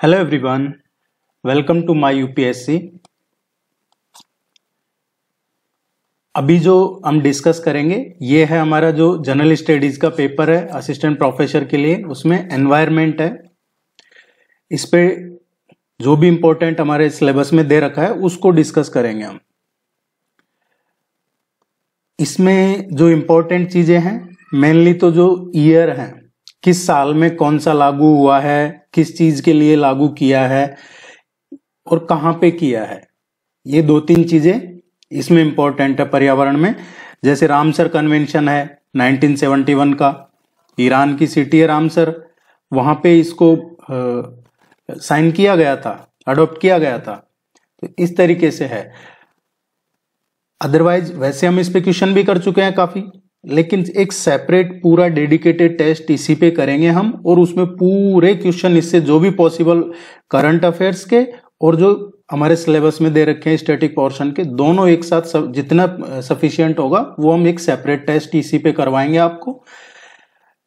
Hello everyone, welcome to my UPSC. अभी जो हम डिस्कस करेंगे ये है हमारा जो जनरल स्टडीज का पेपर है असिस्टेंट प्रोफेसर के लिए। उसमें एनवायरनमेंट है। इस पे जो भी इंपॉर्टेंट हमारे सिलेबस में दे रखा है उसको डिस्कस करेंगे हम। इसमें जो इंपॉर्टेंट चीजें हैं मेनली तो जो ईयर है, किस साल में कौन सा लागू हुआ है, किस चीज के लिए लागू किया है और कहां पे किया है, ये दो तीन चीजें इसमें इंपॉर्टेंट है पर्यावरण में। जैसे रामसर कन्वेंशन है 1971 का, ईरान की सिटी है रामसर, वहां पे इसको साइन किया गया था, अडॉप्ट किया गया था। तो इस तरीके से है। अदरवाइज वैसे हम इस पे क्वेश्चन भी कर चुके हैं काफी, लेकिन एक सेपरेट पूरा डेडिकेटेड टेस्ट इसी पे करेंगे हम, और उसमें पूरे क्वेश्चन इससे जो भी पॉसिबल करंट अफेयर्स के और जो हमारे सिलेबस में दे रखे हैं स्टैटिक पोर्शन के, दोनों एक साथ जितना सफिशिएंट होगा वो हम एक सेपरेट टेस्ट इसी पे करवाएंगे आपको।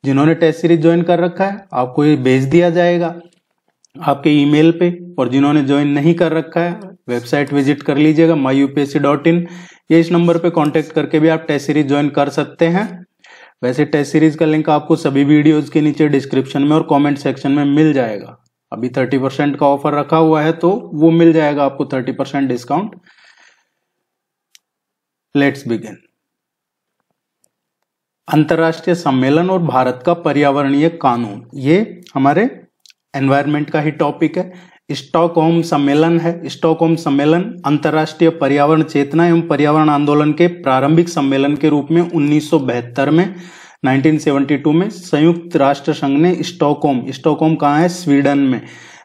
जिन्होंने टेस्ट सीरीज ज्वाइन कर रखा है आपको ये भेज दिया जाएगा आपके ईमेल पे, और जिन्होंने ज्वाइन नहीं कर रखा है वेबसाइट विजिट कर लीजिएगा myupsc.in, या इस नंबर पे कांटेक्ट करके भी आप टेस्ट सीरीज ज्वाइन कर सकते हैं। वैसे टेस्ट सीरीज का लिंक आपको सभी वीडियोस के नीचे डिस्क्रिप्शन में और कमेंट सेक्शन में मिल जाएगा। अभी 30% का ऑफर रखा हुआ है तो वो मिल जाएगा आपको 30% डिस्काउंट। Let's begin. अंतरराष्ट्रीय सम्मेलन और भारत का पर्यावरणीय कानून, ये हमारे एनवायरनमेंट का ही टॉपिक है। स्टॉकहोम सम्मेलन है। स्टॉकहोम सम्मेलन अंतरराष्ट्रीय पर्यावरण चेतना एवं पर्यावरण आंदोलन के प्रारंभिक सम्मेलन के रूप में 1972 में 1972 में संयुक्त राष्ट्र संघ ने स्टॉकहोम कहाँ है, स्वीडन में,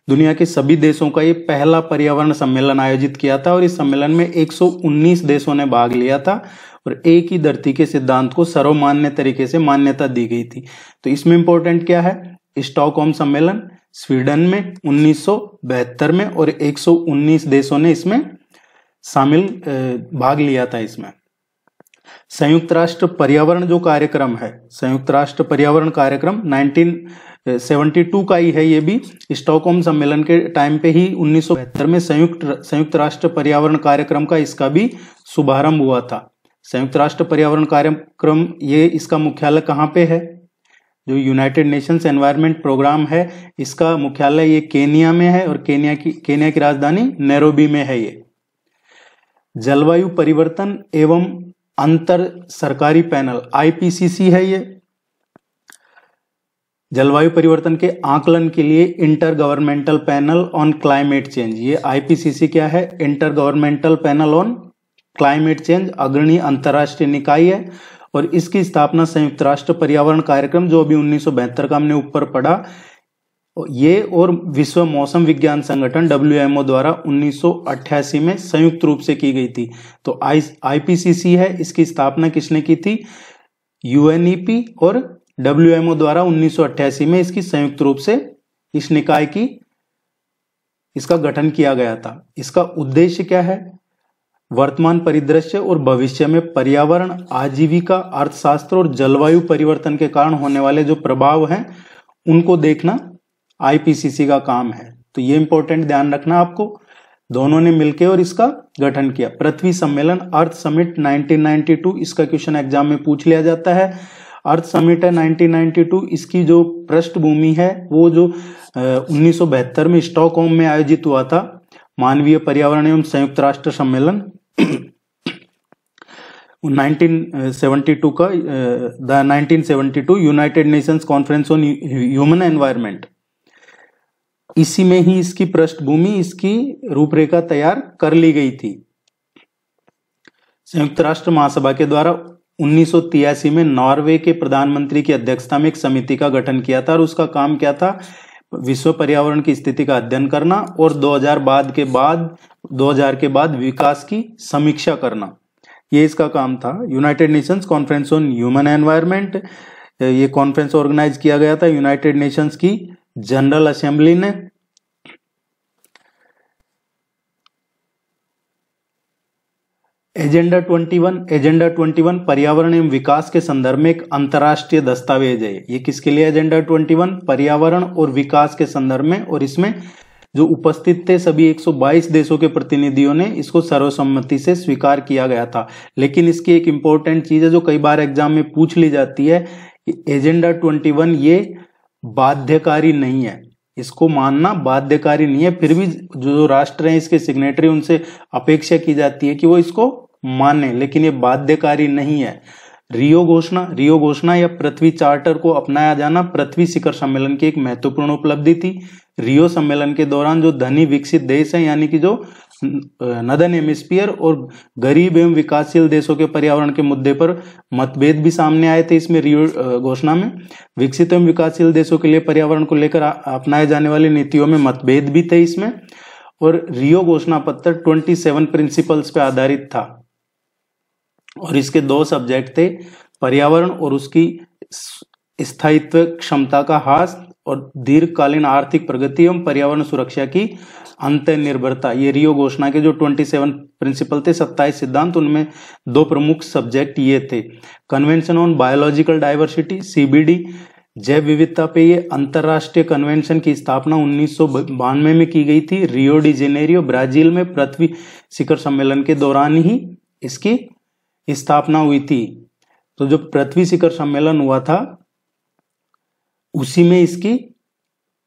दुनिया के सभी देशों का ये पहला पर्यावरण सम्मेलन आयोजित किया था। और इस सम्मेलन में 119 देशों ने भाग लिया था और एक ही धरती के सिद्धांत को सर्वमान्य तरीके से मान्यता दी गई थी। तो इसमें इंपॉर्टेंट क्या है, स्टॉकहोम सम्मेलन स्वीडन में 1972 में, और 119 देशों ने इसमें शामिल भाग लिया था। इसमें संयुक्त राष्ट्र पर्यावरण जो कार्यक्रम है, संयुक्त राष्ट्र पर्यावरण कार्यक्रम 1972 का ही है। ये भी स्टॉकहोम सम्मेलन के टाइम पे ही 1972 में संयुक्त राष्ट्र पर्यावरण कार्यक्रम का इसका भी शुभारंभ हुआ था। संयुक्त राष्ट्र पर्यावरण कार्यक्रम, ये इसका मुख्यालय कहाँ पे है, जो यूनाइटेड नेशंस एनवायरनमेंट प्रोग्राम है, इसका मुख्यालय ये केनिया में है, और केनिया की राजधानी नैरोबी में है। ये जलवायु परिवर्तन एवं अंतर सरकारी पैनल IPCC है। ये जलवायु परिवर्तन के आकलन के लिए inter governmental panel on climate change, ये IPCC क्या है, inter governmental panel on climate change, अग्रणी अंतरराष्ट्रीय निकाय है। और इसकी स्थापना संयुक्त राष्ट्र पर्यावरण कार्यक्रम, जो अभी 1972 का हमने ऊपर पढ़ा, ये और विश्व मौसम विज्ञान संगठन WMO द्वारा 1988 में संयुक्त रूप से की गई थी। तो IPCC है, इसकी स्थापना किसने की थी, UNEP, और WMO द्वारा 1988 में इसकी संयुक्त रूप से इस निकाय की इसका गठन किया गया था। इसका उद्देश्य क्या है, वर्तमान परिदृश्य और भविष्य में पर्यावरण, आजीविका, अर्थशास्त्र और जलवायु परिवर्तन के कारण होने वाले जो प्रभाव हैं उनको देखना IPCC का काम है। तो ये इंपॉर्टेंट ध्यान रखना आपको। दोनों ने मिलकर और इसका गठन किया। पृथ्वी सम्मेलन, अर्थ समिट 1992, इसका क्वेश्चन एग्जाम में पूछ लिया जाता है। अर्थ समिट है 1992, इसकी जो पृष्ठभूमि है वो जो 1972 में स्टॉकहोम में आयोजित हुआ था, मानवीय पर्यावरण एवं संयुक्त राष्ट्र सम्मेलन 1972 का, the 1972 United Nations conference on human environment, इसी में ही इसकी पृष्ठभूमि, इसकी रूपरेखा तैयार कर ली गई थी। संयुक्त राष्ट्र महासभा के द्वारा 1983 में नॉर्वे के प्रधानमंत्री की अध्यक्षता में एक समिति का गठन किया था, और उसका काम क्या था, विश्व पर्यावरण की स्थिति का अध्ययन करना और 2000 के बाद विकास की समीक्षा करना, ये इसका काम था। United Nations conference on human environment, ये कॉन्फ्रेंस ऑर्गेनाइज किया गया था यूनाइटेड नेशंस की जनरल असेंबली ने। एजेंडा 21 पर्यावरण एवं विकास के संदर्भ में एक अंतर्राष्ट्रीय दस्तावेज है। ये किसके लिए एजेंडा 21? पर्यावरण और विकास के संदर्भ में, और इसमें जो उपस्थित थे सभी 122 देशों के प्रतिनिधियों ने इसको सर्वसम्मति से स्वीकार किया गया था। लेकिन इसकी एक इंपॉर्टेंट चीज है जो कई बार एग्जाम में पूछ ली जाती है, एजेंडा 21 ये बाध्यकारी नहीं है, इसको मानना बाध्यकारी नहीं है, फिर भी जो राष्ट्र हैं इसके सिग्नेटरी उनसे अपेक्षा की जाती है कि वो इसको माने, लेकिन ये बाध्यकारी नहीं है। रियो घोषणा या पृथ्वी चार्टर को अपनाया जाना पृथ्वी शिखर सम्मेलन की एक महत्वपूर्ण उपलब्धि थी। रियो सम्मेलन के दौरान जो धनी विकसित देश हैं यानी कि जो नदर्न हेमिस्फीयर और गरीब एवं विकासशील देशों के पर्यावरण के मुद्दे पर मतभेद भी सामने आए थे। इसमें रियो घोषणा में विकसित एवं विकासशील देशों के लिए पर्यावरण को लेकर अपनाए जाने वाली नीतियों में मतभेद भी थे इसमें। और रियो घोषणा पत्र 27 प्रिंसिपल्स पे आधारित था और इसके 2 सब्जेक्ट थे, पर्यावरण और उसकी स्थायित्व क्षमता का ह्रास और दीर्घकालीन आर्थिक प्रगति एवं पर्यावरण सुरक्षा की अंतर्निर्भरता। ये रियो घोषणा के जो 27 प्रिंसिपल थे, 27 सिद्धांत, उनमें 2 प्रमुख सब्जेक्ट ये थे। Convention on biological diversity CBD, जैव विविधता पे ये अंतरराष्ट्रीय कन्वेंशन की स्थापना 1992 में की गई थी रियो डी जेनेरियो ब्राजील में पृथ्वी शिखर सम्मेलन के दौरान ही इसकी स्थापना हुई थी। तो जो पृथ्वी शिखर सम्मेलन हुआ था उसी में इसकी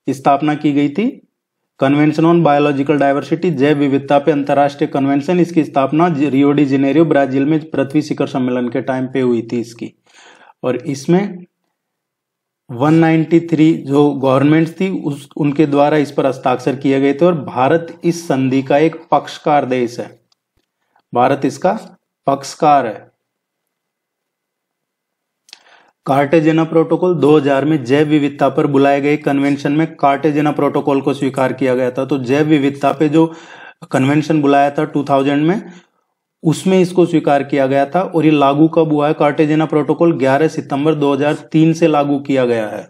स्थापना की गई थी। कन्वेंशन ऑन बायोलॉजिकल डाइवर्सिटी, जैव विविधता पे अंतरराष्ट्रीय कन्वेंशन, इसकी स्थापना रियो डी जेनेरियो ब्राजील में पृथ्वी शिखर सम्मेलन के टाइम पे हुई थी इसकी। और इसमें 193 जो गवर्नमेंट्स थी उनके द्वारा इस पर हस्ताक्षर किए गए थे। और भारत इस संधि का एक पक्षकार देश है, भारत इसका पक्षकार है। कार्टेजेना प्रोटोकॉल 2000 में जैव विविधता पर बुलाए गए कन्वेंशन में कार्टेजेना प्रोटोकॉल को स्वीकार किया गया था। तो जैव विविधता पे जो कन्वेंशन बुलाया था 2000 में, उसमें इसको स्वीकार किया गया था। और ये लागू कब हुआ है? कार्टेजेना प्रोटोकॉल 11 सितंबर 2003 से लागू किया गया है।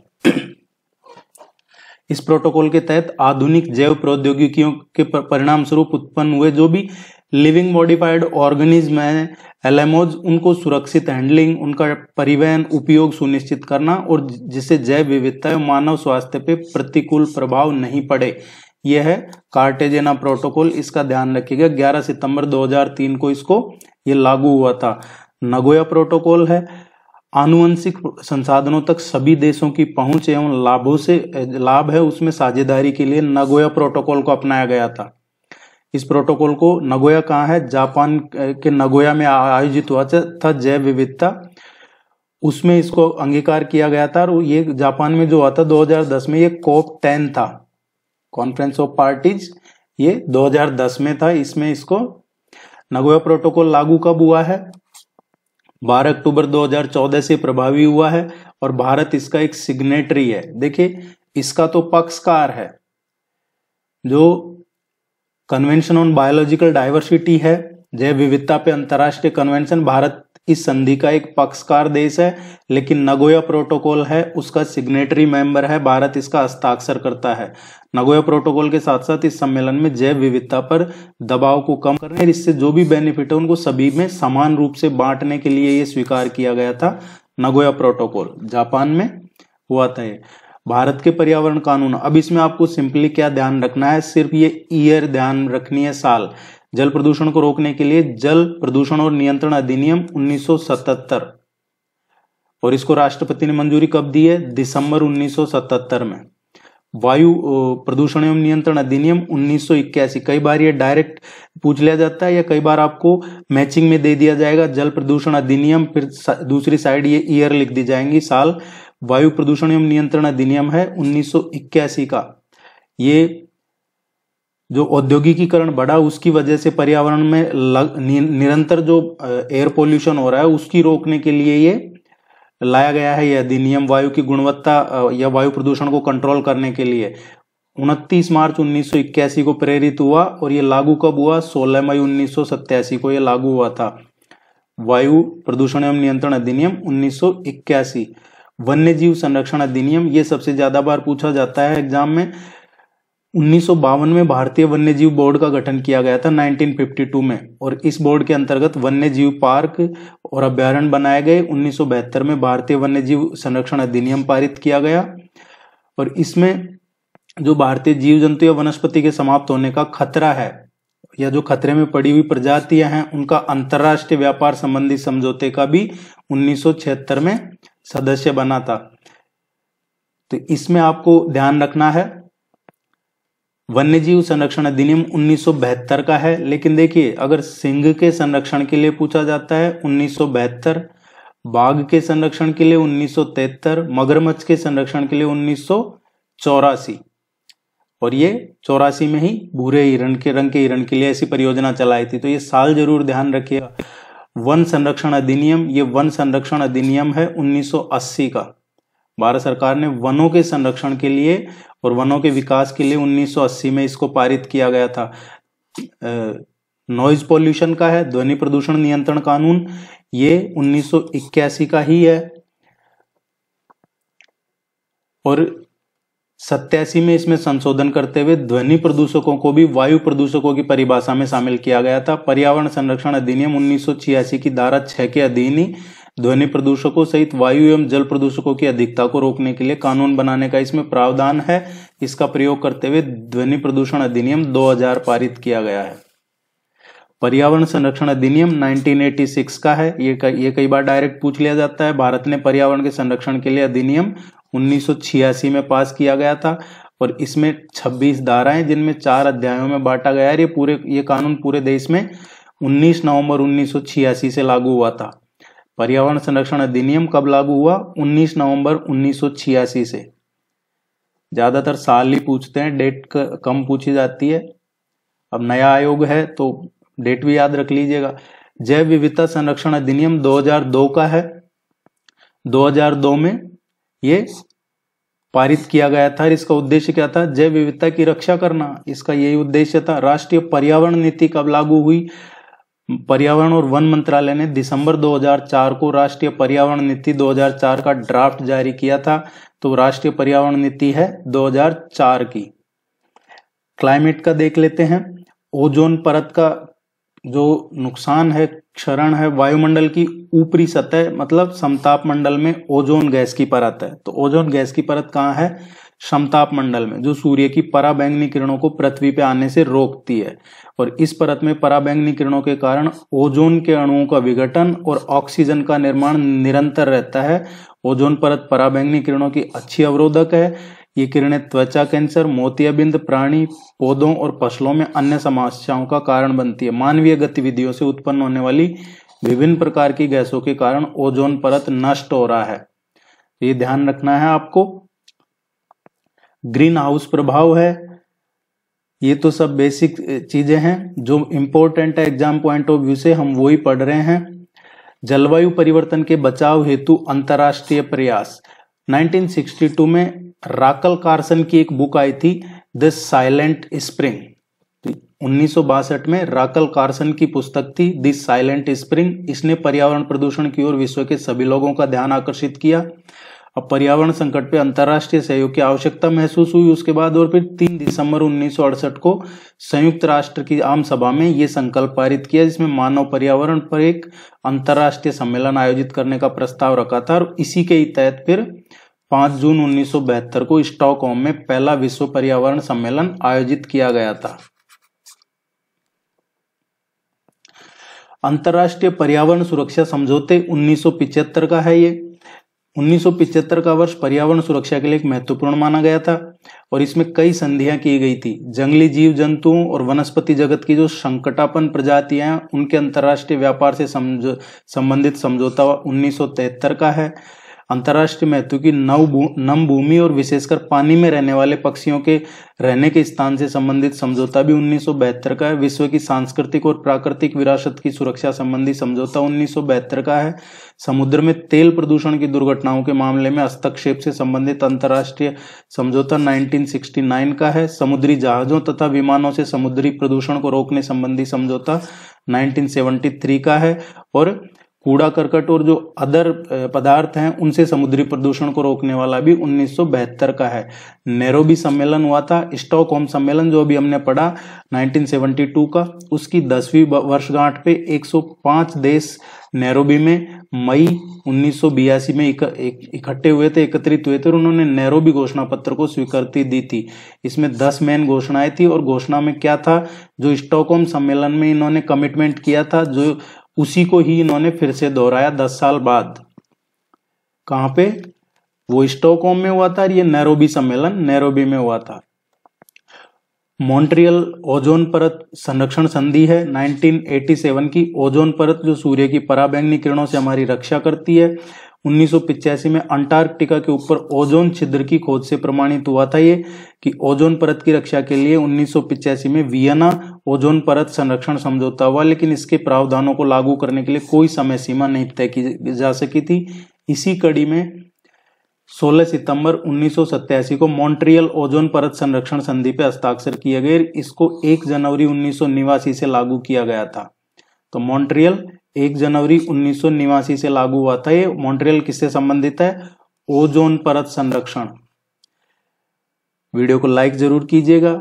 इस प्रोटोकॉल के तहत आधुनिक जैव प्रौद्योगिकियों के परिणाम स्वरूप उत्पन्न हुए जो भी लिविंग मॉडिफाइड ऑर्गेनिज्म है, LMOs, उनको सुरक्षित हैंडलिंग, उनका परिवहन, उपयोग सुनिश्चित करना और जिससे जैव विविधता एवं मानव स्वास्थ्य पे प्रतिकूल प्रभाव नहीं पड़े, यह है कार्टेजेना प्रोटोकॉल। इसका ध्यान रखिएगा, 11 सितंबर 2003 को इसको ये लागू हुआ था। नगोया प्रोटोकॉल है, आनुवंशिक संसाधनों तक सभी देशों की पहुंच एवं लाभ है उसमें साझेदारी के लिए नगोया प्रोटोकॉल को अपनाया गया था। इस प्रोटोकॉल को, नगोया कहाँ है? जापान के नगोया में आयोजित हुआ था जैव विविधता, उसमें इसको अंगीकार किया गया था। और ये जापान में जो हुआ था 2010 में, ये COP10 था, कॉन्फ्रेंस ऑफ पार्टीज, ये 2010 में था। इसमें इसको नगोया प्रोटोकॉल लागू कब हुआ है? 12 अक्टूबर 2014 से प्रभावी हुआ है और भारत इसका एक सिग्नेटरी है। देखिए, इसका तो पक्षकार है, जो कन्वेंशन ऑन बायोलॉजिकल डाइवर्सिटी है, जैव विविधता पे अंतरराष्ट्रीय कन्वेंशन, भारत इस संधि का एक पक्षकार देश है। लेकिन नगोया प्रोटोकॉल है, उसका सिग्नेटरी मेंबर है, भारत इसका हस्ताक्षर करता है। नगोया प्रोटोकॉल के साथ साथ इस सम्मेलन में जैव विविधता पर दबाव को कम करने और इससे जो भी बेनिफिट है उनको सभी में समान रूप से बांटने के लिए ये स्वीकार किया गया था। नगोया प्रोटोकॉल जापान में हुआ था ये। भारत के पर्यावरण कानून, अब इसमें आपको सिंपली क्या ध्यान रखना है? सिर्फ ये ईयर ध्यान रखनी है, साल। जल प्रदूषण को रोकने के लिए जल प्रदूषण और नियंत्रण अधिनियम 1977, और इसको राष्ट्रपति ने मंजूरी कब दी है? दिसंबर 1977 में। वायु प्रदूषण एवं नियंत्रण अधिनियम 1981। कई बार ये डायरेक्ट पूछ लिया जाता है या कई बार आपको मैचिंग में दे दिया जाएगा, जल प्रदूषण अधिनियम, फिर दूसरी साइड ये ईयर लिख दी जाएंगी, साल। वायु प्रदूषण एवं नियंत्रण अधिनियम है 1981 का। ये जो औद्योगिकीकरण बढ़ा उसकी वजह से पर्यावरण में निरंतर जो एयर पोल्यूशन हो रहा है उसकी रोकने के लिए ये लाया गया है, यह अधिनियम वायु की गुणवत्ता या वायु प्रदूषण को कंट्रोल करने के लिए। 29 मार्च 1981 को प्रेरित हुआ और ये लागू कब हुआ? 16 मई 1987 को ये लागू हुआ था, वायु प्रदूषण एवं नियंत्रण अधिनियम 1981। वन्य जीव संरक्षण अधिनियम, ये सबसे ज्यादा बार पूछा जाता है एग्जाम में। 1952 में भारतीय वन्य जीव बोर्ड का गठन किया गया था 1952 में, और इस बोर्ड के अंतर्गत वन्य जीव पार्क और अभ्यारण्य बनाए गए। 1972 में भारतीय वन्य जीव संरक्षण अधिनियम पारित किया गया और इसमें जो भारतीय जीव जंतु या वनस्पति के समाप्त होने का खतरा है या जो खतरे में पड़ी हुई प्रजातियां हैं उनका अंतरराष्ट्रीय व्यापार संबंधी समझौते का भी 1976 में सदस्य बना था। तो इसमें आपको ध्यान रखना है वन्यजीव संरक्षण अधिनियम 1972 का है, लेकिन देखिए अगर सिंह के संरक्षण के लिए पूछा जाता है 1972, बाघ के संरक्षण के लिए 1973, मगरमच्छ के संरक्षण के लिए 1984, और ये 84 में ही भूरे हिरण के रंग के हिरण के लिए ऐसी परियोजना चलाई थी। तो ये साल जरूर ध्यान रखिएगा। वन संरक्षण अधिनियम, ये वन संरक्षण अधिनियम है 1980 का। भारत सरकार ने वनों के संरक्षण के लिए और वनों के विकास के लिए 1980 में इसको पारित किया गया था। नॉइज पॉल्यूशन का है, ध्वनि प्रदूषण नियंत्रण कानून, ये 1981 का ही है। और 87 में इसमें संशोधन करते हुए ध्वनि प्रदूषकों को भी वायु प्रदूषकों की परिभाषा में शामिल किया गया था। पर्यावरण संरक्षण अधिनियम 1986 की धारा 6 के अधीन ही ध्वनि प्रदूषकों सहित वायु एवं जल प्रदूषकों की अधिकता को रोकने के लिए कानून बनाने का इसमें प्रावधान है। इसका प्रयोग करते हुए ध्वनि प्रदूषण अधिनियम 2000 पारित किया गया है। पर्यावरण संरक्षण अधिनियम 1986 का है, ये कई बार डायरेक्ट पूछ लिया जाता है। भारत ने पर्यावरण के संरक्षण के लिए अधिनियम 1986 में पास किया गया था और इसमें 26 धाराएं जिनमें 4 अध्यायों में बांटा गया है। ये कानून पूरे देश में 19 नवंबर 1986 से लागू हुआ था। पर्यावरण संरक्षण अधिनियम कब लागू हुआ? 19 नवंबर 1986 से। ज्यादातर साल ही पूछते हैं, डेट कम पूछी जाती है। अब नया आयोग है तो डेट भी याद रख लीजिएगा। जैव विविधता संरक्षण अधिनियम 2002 का है। 2002 में ये पारित किया गया था। इसका उद्देश्य क्या था? जैव विविधता की रक्षा करना, इसका यही उद्देश्य था। राष्ट्रीय पर्यावरण नीति कब लागू हुई? पर्यावरण और वन मंत्रालय ने दिसंबर 2004 को राष्ट्रीय पर्यावरण नीति 2004 का ड्राफ्ट जारी किया था। तो राष्ट्रीय पर्यावरण नीति है 2004 की। क्लाइमेट का देख लेते हैं। ओजोन परत का जो नुकसान है, क्षरण है, वायुमंडल की ऊपरी सतह मतलब समताप मंडल में ओजोन गैस की परत है। तो ओजोन गैस की परत कहाँ है? समताप मंडल में, जो सूर्य की पराबैंगनी किरणों को पृथ्वी पे आने से रोकती है। और इस परत में पराबैंगनी किरणों के कारण ओजोन के अणुओं का विघटन और ऑक्सीजन का निर्माण निरंतर रहता है। ओजोन परत पराबैंगनी किरणों की अच्छी अवरोधक है। ये किरणें त्वचा कैंसर, मोतियाबिंद, प्राणी, पौधों और फसलों में अन्य समस्याओं का कारण बनती है। मानवीय गतिविधियों से उत्पन्न होने वाली विभिन्न प्रकार की गैसों के कारण ओजोन परत नष्ट हो रहा है। ये ध्यान रखना है आपको। ग्रीन हाउस प्रभाव है, ये तो सब बेसिक चीजें हैं जो इंपॉर्टेंट है एग्जाम पॉइंट ऑफ व्यू से, हम वो ही पढ़ रहे हैं। जलवायु परिवर्तन के बचाव हेतु अंतरराष्ट्रीय प्रयास। 1962 में राकल कार्सन की एक बुक आई थी, द साइलेंट स्प्रिंग। 1962 में राकल कार्सन की पुस्तक थी द साइलेंट स्प्रिंग। इसने पर्यावरण प्रदूषण की ओर विश्व के सभी लोगों का ध्यान आकर्षित किया। अब पर्यावरण संकट पे अंतर्राष्ट्रीय सहयोग की आवश्यकता महसूस हुई उसके बाद, और फिर 3 दिसंबर 1968 को संयुक्त राष्ट्र की आम सभा में ये संकल्प पारित किया, जिसमें मानव पर्यावरण पर एक अंतर्राष्ट्रीय सम्मेलन आयोजित करने का प्रस्ताव रखा था। और इसी के तहत फिर 5 जून 1972 को स्टॉकहोम में पहला विश्व पर्यावरण सम्मेलन आयोजित किया गया था। अंतर्राष्ट्रीय पर्यावरण सुरक्षा समझौते 1975 का है। ये 1975 का वर्ष पर्यावरण सुरक्षा के लिए एक महत्वपूर्ण माना गया था और इसमें कई संधियां की गई थी। जंगली जीव जंतुओं और वनस्पति जगत की जो संकटापन्न प्रजातियां हैं उनके अंतर्राष्ट्रीय व्यापार से संबंधित समझौता 1973 का है। अंतर्राष्ट्रीय महत्व की नम भूमि और विशेषकर पानी में रहने वाले पक्षियों के रहने के स्थान से संबंधित समझौता भी 1972 का है। विश्व की सांस्कृतिक और प्राकृतिक विरासत की सुरक्षा संबंधी समझौता 1972 का है। समुद्र में तेल प्रदूषण की दुर्घटनाओं के मामले में हस्तक्षेप से संबंधित अंतर्राष्ट्रीय समझौता 1969 का है। समुद्री जहाजों तथा विमानों से समुद्री प्रदूषण को रोकने संबंधी समझौता 1973 का है। और कूड़ा करकट और जो अदर पदार्थ हैं उनसे समुद्री प्रदूषण को रोकने वाला भी 1972 का है। नैरोबी सम्मेलन हुआ था। स्टॉकहोम सम्मेलन जो अभी हमने पढ़ा 1972 का, उसकी 10वीं वर्षगांठ पे 105 देश नैरोबी में मई 1982 में इकट्ठे हुए थे, एकत्रित हुए थे और उन्होंने नैरोबी घोषणा पत्र को स्वीकृति दी थी। इसमें 10 मेन घोषणाएं थी और घोषणा में क्या था, जो स्टॉकहोम सम्मेलन में इन्होंने कमिटमेंट किया था, जो उसी को ही इन्होंने फिर से दोहराया 10 साल बाद। कहां पे, वो स्टॉकहोम में हुआ था और ये नैरोबी सम्मेलन नैरोबी में हुआ था। मॉन्ट्रियल ओजोन परत संरक्षण संधि है 1987 की। ओजोन परत जो सूर्य की पराबैंगनी किरणों से हमारी रक्षा करती है। 1985 में अंटार्कटिका के ऊपर ओजोन छिद्र की खोज से प्रमाणित हुआ था ये कि ओजोन परत की रक्षा के लिए 1985 में वियना ओजोन परत संरक्षण समझौता हुआ, लेकिन इसके प्रावधानों को लागू करने के लिए कोई समय सीमा नहीं तय की जा सकी थी। इसी कड़ी में 16 सितंबर 1987 को मॉन्ट्रियल ओजोन परत संरक्षण संधि पे हस्ताक्षर किए गए। इसको 1 जनवरी 1989 से लागू किया गया था। तो मॉन्ट्रियल 1 जनवरी 1989 से लागू हुआ था। ये मॉन्ट्रियल किससे संबंधित है, ओजोन परत संरक्षण। वीडियो को लाइक जरूर कीजिएगा,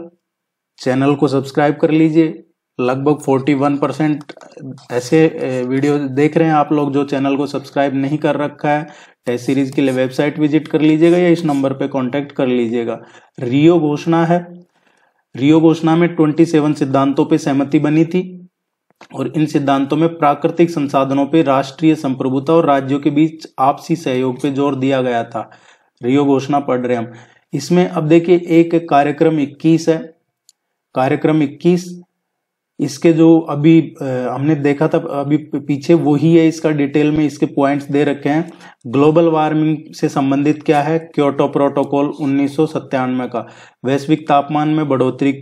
चैनल को सब्सक्राइब कर लीजिए। लगभग 41% ऐसे वीडियो देख रहे हैं आप लोग जो चैनल को सब्सक्राइब नहीं कर रखा है। टेस्ट सीरीज के लिए वेबसाइट विजिट कर लीजिएगा या इस नंबर पे कांटेक्ट कर लीजिएगा। रियो घोषणा है। रियो घोषणा में 27 सिद्धांतों पे सहमति बनी थी और इन सिद्धांतों में प्राकृतिक संसाधनों पे राष्ट्रीय संप्रभुता और राज्यों के बीच आपसी सहयोग पे जोर दिया गया था। रियो घोषणा पढ़ रहे हम। इसमें अब देखिए एक कार्यक्रम 21 है। कार्यक्रम 21 इसके जो अभी हमने देखा था अभी पीछे वही है, इसका डिटेल में इसके पॉइंट्स दे रखे हैं। ग्लोबल वार्मिंग से संबंधित क्या है, क्योटो प्रोटोकॉल 1997 का। वैश्विक तापमान में बढ़ोतरी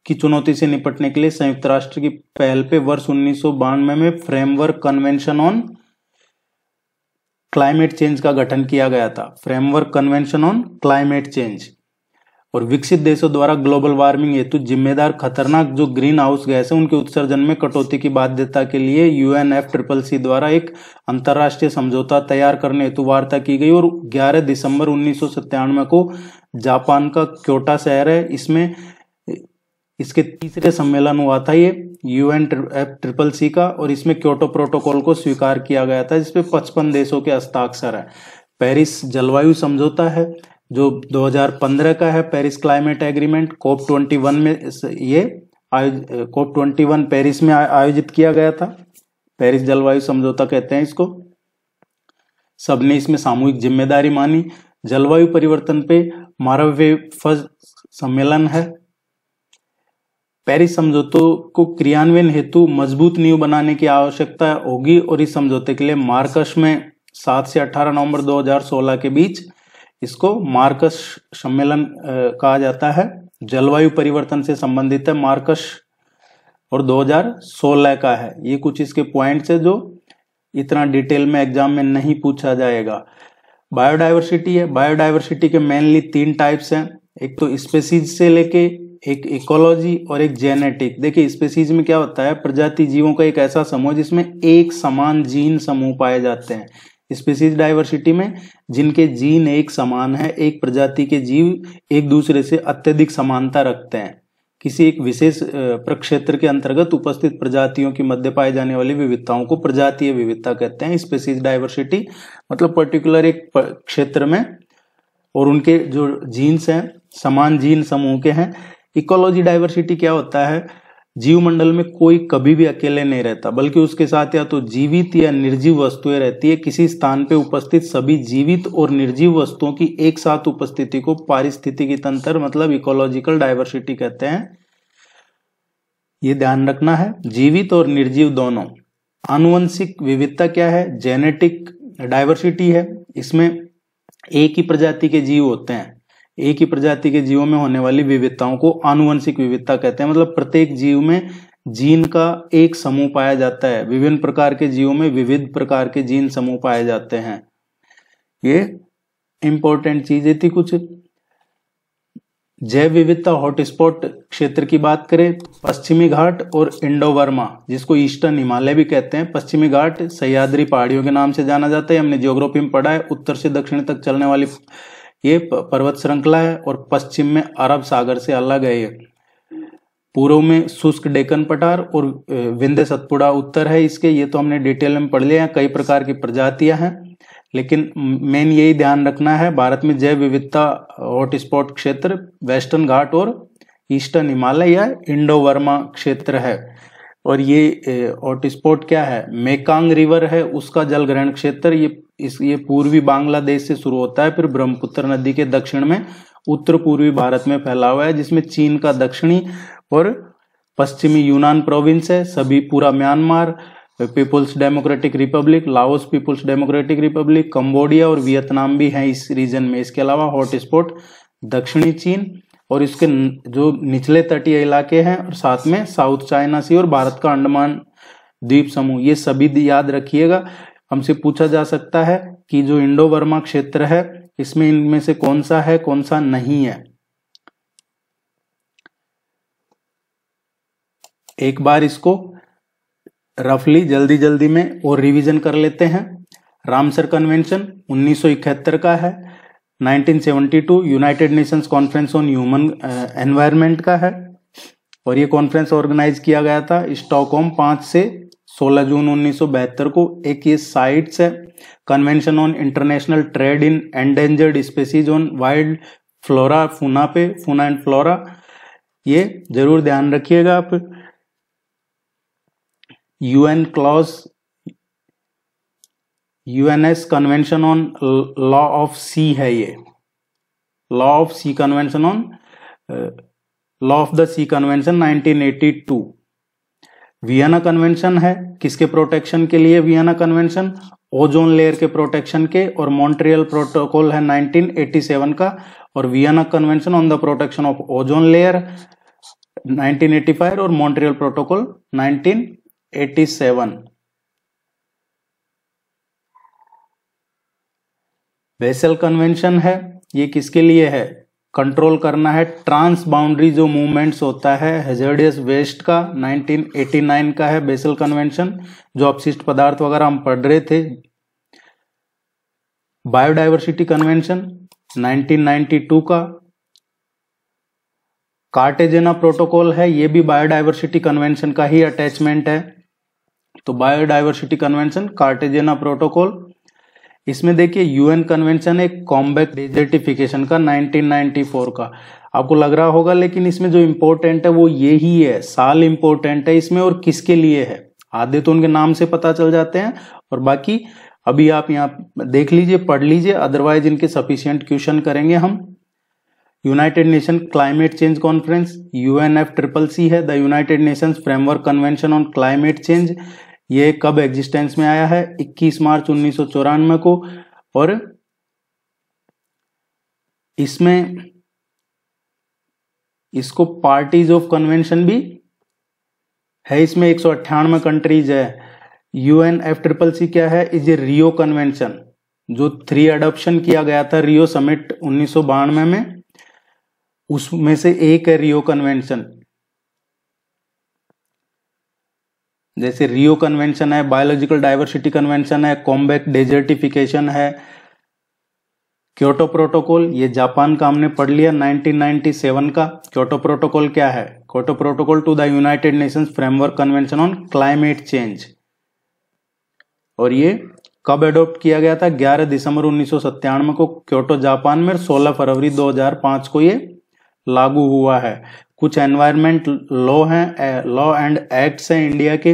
की चुनौती से निपटने के लिए संयुक्त राष्ट्र की पहल पे वर्ष 1992 में framework convention on climate change का गठन किया गया था। Framework convention on climate change. और विकसित देशों द्वारा ग्लोबल वार्मिंग हेतु जिम्मेदार खतरनाक जो ग्रीन हाउस गैस है उनके उत्सर्जन में कटौती की बाध्यता के लिए UNFCCC द्वारा एक अंतर्राष्ट्रीय समझौता तैयार करने हेतु वार्ता की गई और 11 दिसंबर 1997 को जापान का क्योटो शहर है, इसमें इसके तीसरे सम्मेलन हुआ था ये UNFCCC का, और इसमें क्योटो प्रोटोकॉल को स्वीकार किया गया था जिसपे 55 देशों के हस्ताक्षर है। पेरिस जलवायु समझौता है जो 2015 का है। पेरिस क्लाइमेट एग्रीमेंट COP21 में ये COP21 पेरिस में आयोजित किया गया था। पेरिस जलवायु समझौता कहते हैं इसको। सबने इसमें सामूहिक जिम्मेदारी मानी। जलवायु परिवर्तन पे मारावेफज सम्मेलन है। पेरिस समझौतों को क्रियान्वयन हेतु मजबूत नींव बनाने की आवश्यकता होगी और इस समझौते के लिए मार्कस में 7 से 18 नवंबर 2016 के बीच इसको मार्कस सम्मेलन कहा जाता है। जलवायु परिवर्तन से संबंधित है मार्कस और 2016 का है। ये कुछ इसके पॉइंट्स है जो इतना डिटेल में एग्जाम में नहीं पूछा जाएगा। बायोडायवर्सिटी है। बायोडायवर्सिटी के मेनली 3 टाइप्स हैं। एक तो स्पेसीज से लेके एक इकोलॉजी और एक जेनेटिक। देखिए स्पेसीज में क्या होता है, प्रजाति जीवों का एक ऐसा समूह जिसमें एक समान जीन समूह पाए जाते हैं। स्पीसीज डाइवर्सिटी में जिनके जीन एक समान है, एक प्रजाति के जीव एक दूसरे से अत्यधिक समानता रखते हैं। किसी एक विशेष प्रक्षेत्र के अंतर्गत उपस्थित प्रजातियों की मध्य पाए जाने वाली विविधताओं को प्रजातीय विविधता कहते हैं। स्पीसीज डाइवर्सिटी मतलब पर्टिकुलर एक क्षेत्र में और उनके जो जीन्स हैं समान जीन समूह के हैं। इकोलॉजी डाइवर्सिटी क्या होता है, जीवमंडल में कोई कभी भी अकेले नहीं रहता बल्कि उसके साथ या तो जीवित या निर्जीव वस्तुएं रहती है। किसी स्थान पे उपस्थित सभी जीवित और निर्जीव वस्तुओं की एक साथ उपस्थिति को पारिस्थितिकी तंत्र मतलब इकोलॉजिकल डाइवर्सिटी कहते हैं। ये ध्यान रखना है, जीवित और निर्जीव दोनों। आनुवंशिक विविधता क्या है, जेनेटिक डाइवर्सिटी है। इसमें एक ही प्रजाति के जीव होते हैं, एक ही प्रजाति के जीवों में होने वाली विविधताओं को आनुवंशिक विविधता कहते हैं। मतलब प्रत्येक जीव में जीन का एक समूह पाया जाता है। विभिन्न प्रकार के जीवों में विविध प्रकार के जीन समूह पाए जाते हैं। ये इंपॉर्टेंट चीजें थी कुछ। जैव विविधता हॉटस्पॉट क्षेत्र की बात करें, पश्चिमी घाट और इंडो बर्मा जिसको ईस्टर्न हिमालय भी कहते हैं। पश्चिमी घाट सह्याद्री पहाड़ियों के नाम से जाना जाता है, हमने ज्योग्राफी में पढ़ा है। उत्तर से दक्षिण तक चलने वाली ये पर्वत श्रृंखला है और पश्चिम में अरब सागर से अलग है। ये पूर्व में शुष्क डेक्कन पठार और विंध्य सतपुड़ा उत्तर है इसके। ये तो हमने डिटेल में पढ़ लिया है। कई प्रकार की प्रजातियां हैं, लेकिन मेन यही ध्यान रखना है, भारत में जैव विविधता हॉटस्पॉट क्षेत्र वेस्टर्न घाट और ईस्टर्न हिमालय या इंडो वर्मा क्षेत्र है। और ये हॉटस्पॉट क्या है, मेकांग रिवर है उसका जल ग्रहण क्षेत्र। ये पूर्वी बांग्लादेश से शुरू होता है, फिर ब्रह्मपुत्र नदी के दक्षिण में उत्तर पूर्वी भारत में फैला हुआ है, जिसमें चीन का दक्षिणी और पश्चिमी यूनान प्रोविंस है, सभी पूरा Myanmar, people's democratic republic, Laos people's democratic republic, Cambodia और वियतनाम भी हैं इस रीजन में। इसके अलावा हॉटस्पॉट दक्षिणी चीन और इसके जो निचले तटीय इलाके हैं और साथ में साउथ चाइना सी और भारत का अंडमान द्वीप समूह, ये सभी याद रखिएगा। हमसे पूछा जा सकता है कि जो इंडो बर्मा क्षेत्र है इसमें इनमें से कौन सा है कौन सा नहीं है। एक बार इसको रफली जल्दी जल्दी में और रिवीजन कर लेते हैं। रामसर कन्वेंशन 1971 का है। 1972 United Nations conference on human environment का है और ये कॉन्फ्रेंस ऑर्गेनाइज किया गया था स्टॉकहोम 5 से 16 जून 1972 को। एक ये साइट्स है, convention on international trade in endangered species on wild flora, fauna and flora, ये जरूर ध्यान रखिएगा आप। UN clause, UN's convention on law of sea है, ये law of sea convention on law of the sea convention 1982। Vienna convention है, किसके protection के लिए वियना कन्वेंशन, ओजोन लेयर के प्रोटेक्शन के, और मॉन्ट्रियल प्रोटोकॉल है 1987 का, और Vienna convention on the protection of ozone layer 1985 और मॉन्ट्रियल प्रोटोकॉल 1987। बेसल कन्वेंशन है, ये किसके लिए है, कंट्रोल करना है ट्रांस बाउंड्री जो मूवमेंट्स होता है हैजर्डियस वेस्ट का, 1989 का है बेसल कन्वेंशन, जो अपशिष्ट पदार्थ वगैरह हम पढ़ रहे थे। बायोडायवर्सिटी कन्वेंशन 1992 का। कार्टेजेना प्रोटोकॉल है, ये भी बायोडायवर्सिटी कन्वेंशन का ही अटैचमेंट है। तो बायोडायवर्सिटी कन्वेंशन, कार्टेजेना प्रोटोकॉल। इसमें देखिए यूएन कन्वेंशन है कॉम्बैट डेजर्टिफिकेशन का 1994 का, आपको लग रहा होगा, लेकिन इसमें जो इंपॉर्टेंट है वो ये ही है, साल इंपॉर्टेंट है इसमें और किसके लिए है। आधे तो उनके नाम से पता चल जाते हैं और बाकी अभी आप यहाँ देख लीजिए, पढ़ लीजिए, अदरवाइज इनके सफिशिएंट क्वेश्चन करेंगे हम। United nation climate change conference, UNFCCC है, the United Nations framework convention on climate change. ये कब एग्जिस्टेंस में आया है, 21 मार्च 1994 को, और इसमें इसको पार्टीज ऑफ कन्वेंशन भी है, इसमें 198 कंट्रीज है। UNFCCC क्या है, इज ए रियो कन्वेंशन, जो 3 अडॉप्शन किया गया था रियो समिट 1992 में, उसमें से एक है रियो कन्वेंशन। जैसे रियो कन्वेंशन है, बायोलॉजिकल डाइवर्सिटी कन्वेंशन है, कॉम्बैट डेजर्टिफिकेशन है, क्योटो प्रोटोकॉल, ये जापान का हमने पढ़ लिया 1997 का। क्योटो प्रोटोकॉल क्या है, Kyoto protocol to the United Nations framework convention on climate change, और ये कब एडॉप्ट किया गया था, 11 दिसंबर 1997 को क्योटो जापान में, 16 फरवरी 2005 को ये लागू हुआ है। कुछ एनवायरमेंट लॉ हैं, लॉ एंड एक्ट्स हैं इंडिया के,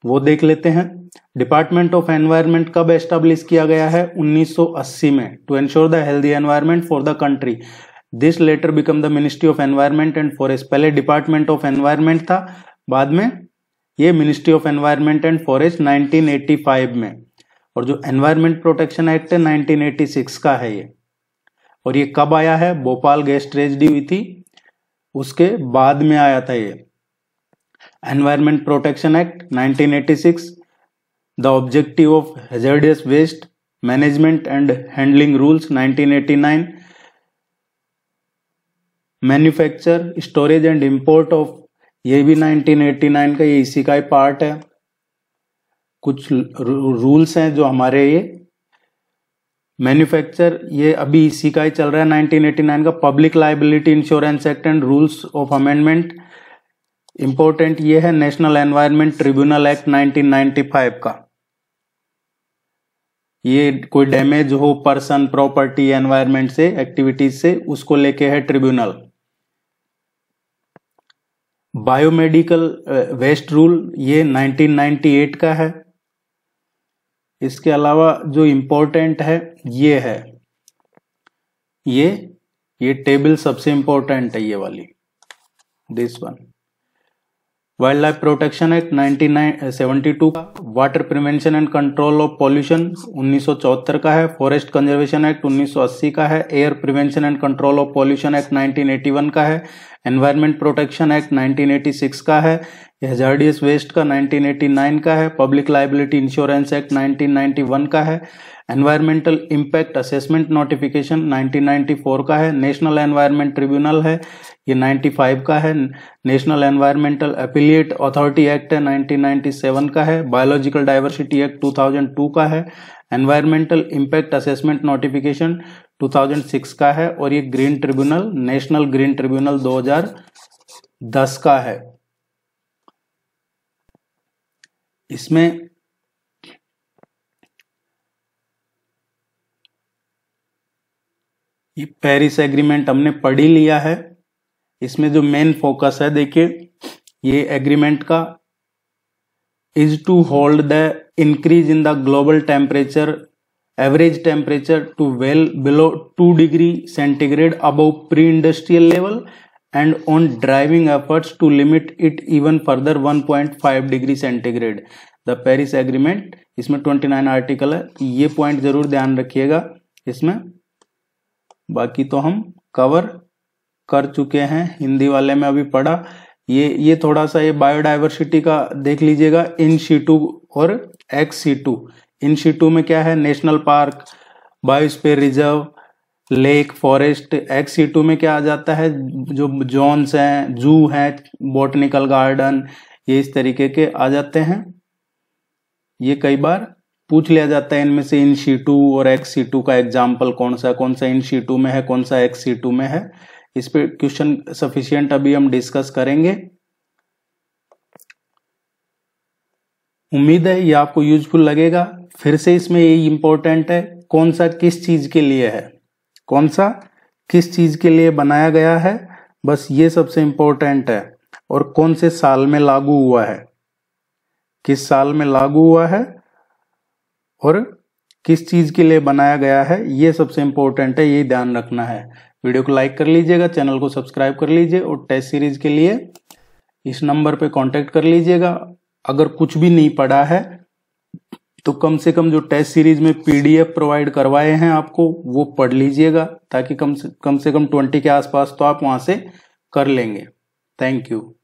वो देख लेते हैं। डिपार्टमेंट ऑफ एनवायरनमेंट कब एस्टेब्लिश किया गया है, 1980 में, to ensure the healthy environment for the country. This letter become the ministry of environment and forest. पहले डिपार्टमेंट ऑफ एनवायरनमेंट था, बाद में ये ministry of environment and forest 1985 में, और जो एनवायरनमेंट प्रोटेक्शन एक्ट है 1986 का है ये। और ये कब आया है, भोपाल गैस ट्रेजेडी हुई थी उसके बाद में आया था ये। Environment protection act 1986, the objective of hazardous waste management and handling rules 1989, manufacture storage and import of, ये भी 1989 का, ये इसी का ही पार्ट है। कुछ रूल्स हैं जो हमारे ये मैन्युफैक्चर, ये अभी इसी का ही चल रहा है 1989 का। Public liability insurance act and rules of amendment, important ये है नेशनल एनवायरनमेंट ट्रिब्यूनल एक्ट 1995 का। ये कोई डैमेज हो पर्सन, प्रॉपर्टी, एनवायरनमेंट से, एक्टिविटीज से, उसको लेके है ट्रिब्यूनल। बायोमेडिकल वेस्ट रूल ये 1998 का है। इसके अलावा जो इंपॉर्टेंट है ये है, ये टेबल सबसे इंपॉर्टेंट है, ये वाली, this one. Wild life protection act 1972 का, water prevention and control of pollution 1974 का है, फॉरेस्ट कंजर्वेशन एक्ट 1980 का है, air prevention and control of pollution act 1981 का है, एनवायरमेंट प्रोटेक्शन एक्ट 1986 का है, हैजार्डियस वेस्ट का 1989 का है, पब्लिक लायबिलिटी इंश्योरेंस एक्ट 1991 का है, एनवायरमेंटल इम्पैक्ट असेसमेंट नोटिफिकेशन 1994 का है, नेशनल एनवायरनमेंट ट्रिब्यूनल है ये 95 का है, national environmental affiliate authority act है 1997 का है, बायोलॉजिकल डाइवर्सिटी एक्ट 2002 का है, एनवायरमेंटल इम्पैक्ट असेसमेंट नोटिफिकेशन 2006 का है, और ये green tribunal, national green tribunal 2010 का है। इसमें ये पेरिस एग्रीमेंट हमने पढ़ ही लिया है। इसमें जो मेन फोकस है, देखिए, ये एग्रीमेंट का is to hold the increase in the global temperature, average temperature to well below 2 degree centigrade above pre industrial level and on driving efforts to limit it even further 1.5 degree centigrade. The Paris agreement, इसमें 29 article है, ये point जरूर ध्यान रखिएगा इसमें। बाकी तो हम कवर कर चुके हैं, हिंदी वाले में अभी पढ़ा। ये थोड़ा सा ये बायोडाइवर्सिटी का देख लीजिएगा, इन सीटू और एक्स सीटू। इन सीटू में क्या है, national park, biosphere reserve, lake, forest. Ex situ में क्या आ जाता है, जो जोन्स हैं, जू है, बॉटनिकल गार्डन, ये इस तरीके के आ जाते हैं। ये कई बार पूछ लिया जाता है इनमें से इन सीटू और एक्स सीटू का एग्जाम्पल कौन सा इन सीटू में है, कौन सा एक्स सीटू में है। इस पे क्वेश्चन सफिशिएंट अभी हम डिस्कस करेंगे। उम्मीद है ये आपको यूजफुल लगेगा। फिर से इसमें यही इंपॉर्टेंट है, कौन सा किस चीज के लिए है, कौन सा किस चीज के लिए बनाया गया है, बस ये सबसे इंपॉर्टेंट है। और कौन से साल में लागू हुआ है, किस साल में लागू हुआ है और किस चीज के लिए बनाया गया है, ये सबसे इंपॉर्टेंट है, ये ध्यान रखना है। वीडियो को लाइक कर लीजिएगा, चैनल को सब्सक्राइब कर लीजिए, और टेस्ट सीरीज के लिए इस नंबर पे कांटेक्ट कर लीजिएगा। अगर कुछ भी नहीं पढ़ा है तो कम से कम जो टेस्ट सीरीज में पीडीएफ प्रोवाइड करवाए हैं आपको, वो पढ़ लीजिएगा, ताकि कम से कम 20 के आसपास तो आप वहां से कर लेंगे। Thank you.